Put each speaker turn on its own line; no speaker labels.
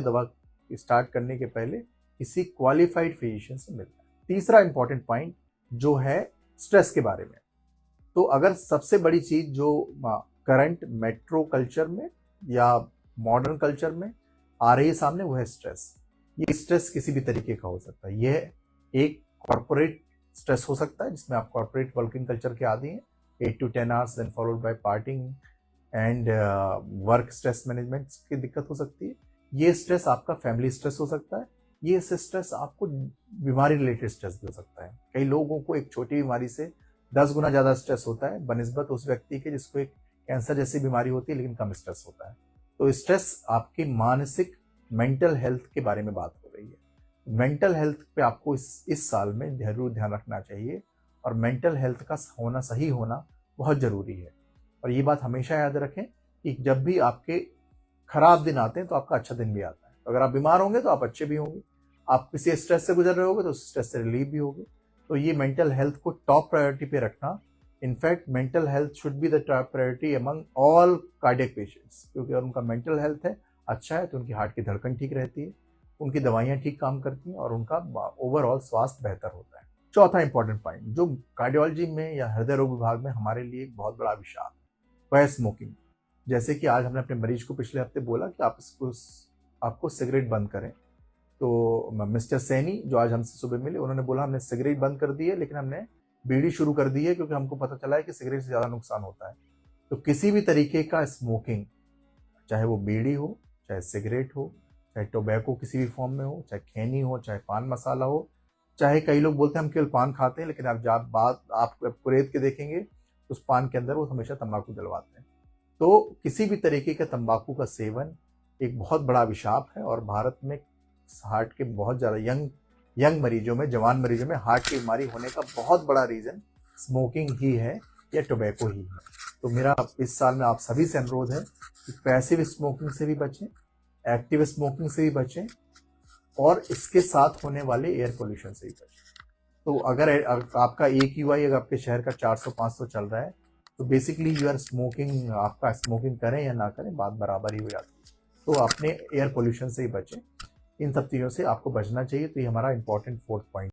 दवा स्टार्ट करने के पहले किसी क्वालिफाइड फिजिशियन से मिलना है। तीसरा इंपॉर्टेंट पॉइंट जो है स्ट्रेस के बारे में। तो अगर सबसे बड़ी चीज जो करंट मेट्रो कल्चर में या मॉडर्न कल्चर में आ रही है सामने, वो है स्ट्रेस। ये स्ट्रेस किसी भी तरीके का हो सकता है। यह एक कॉर्पोरेट स्ट्रेस हो सकता है जिसमें आप कॉर्पोरेट वर्किंग कल्चर के आदी हैं, 8 to 10 hours then followed by parting and work stress management की दिक्कत हो सकती है। ये स्ट्रेस आपका फैमिली स्ट्रेस हो सकता है। ये स्ट्रेस आपको बीमारी रिलेटेड स्ट्रेस भी हो सकता है। कई लोगों को एक छोटी बीमारी से 10 गुना ज्यादा स्ट्रेस होता है बनस्बत उस व्यक्ति के जिसको एक कैंसर जैसी बीमारी होती है लेकिन कम स्ट्रेस होता है। तो स्ट्रेस आपकी मानसिक मेंटल हेल्थ के बारे में बात हो रही है। मेंटल हेल्थ पे आपको इस साल में जरूर ध्यान रखना चाहिए और मेंटल हेल्थ का होना सही होना बहुत जरूरी है। और ये बात हमेशा याद रखें कि जब भी आपके खराब दिन आते हैं तो आपका अच्छा दिन भी आता है। तो अगर आप बीमार होंगे तो आप अच्छे भी होंगे, आप किसी स्ट्रेस से गुजर रहे होंगे तो स्ट्रेस से रिलीव भी होगे। तो ये मेंटल हेल्थ को टॉप प्रायोरिटी पे रखना। In fact mental health should be the top priority among all cardiac patients, क्योंकि अगर उनका मेंटल हेल्थ है अच्छा है तो उनकी हार्ट की धड़कन ठीक रहती है, उनकी दवाइयाँ ठीक काम करती हैं और उनका ओवरऑल स्वास्थ्य बेहतर होता है। चौथा इंपॉर्टेंट पॉइंट जो कार्डियोलॉजी में या हृदय रोग विभाग में हमारे लिए एक बहुत बड़ा अभिशाप है, वह है स्मोकिंग। जैसे कि आज हमने अपने मरीज को पिछले हफ्ते बोला कि आपको सिगरेट बंद करें, तो मिस्टर सैनी जो आज हमसे सुबह मिले उन्होंने बोला हमने सिगरेट बंद कर दी है लेकिन हमने बीड़ी शुरू कर दी है क्योंकि हमको पता चला है कि सिगरेट से ज़्यादा नुकसान होता है। तो किसी भी तरीके का स्मोकिंग, चाहे वो बीड़ी हो, चाहे सिगरेट हो, चाहे टोबैको किसी भी फॉर्म में हो, चाहे खैनी हो, चाहे पान मसाला हो, चाहे कई लोग बोलते हैं हम केवल पान खाते हैं लेकिन आप कुरेद के देखेंगे तो उस पान के अंदर वो हमेशा तंबाकू डलवाते हैं। तो किसी भी तरीके का तंबाकू का सेवन एक बहुत बड़ा अभिशाप है और भारत में हार्ट के बहुत ज़्यादा यंग मरीजों में, जवान मरीजों में हार्ट की बीमारी होने का बहुत बड़ा रीज़न स्मोकिंग ही है या टोबैको ही है। तो मेरा इस साल में आप सभी से अनुरोध है कि पैसिव स्मोकिंग से भी बचें, एक्टिव स्मोकिंग से भी बचें और इसके साथ होने वाले एयर पोल्यूशन से भी बचें। तो अगर आपका AQI अगर आपके शहर का 400-500 चल रहा है तो बेसिकली यू आर स्मोकिंग, आपका स्मोकिंग करें या ना करें बात बराबर ही हो जाती है। तो अपने एयर पोल्यूशन से ही बचें, इन सब चीज़ों से आपको बचना चाहिए। तो ये हमारा इंपॉर्टेंट 4th पॉइंट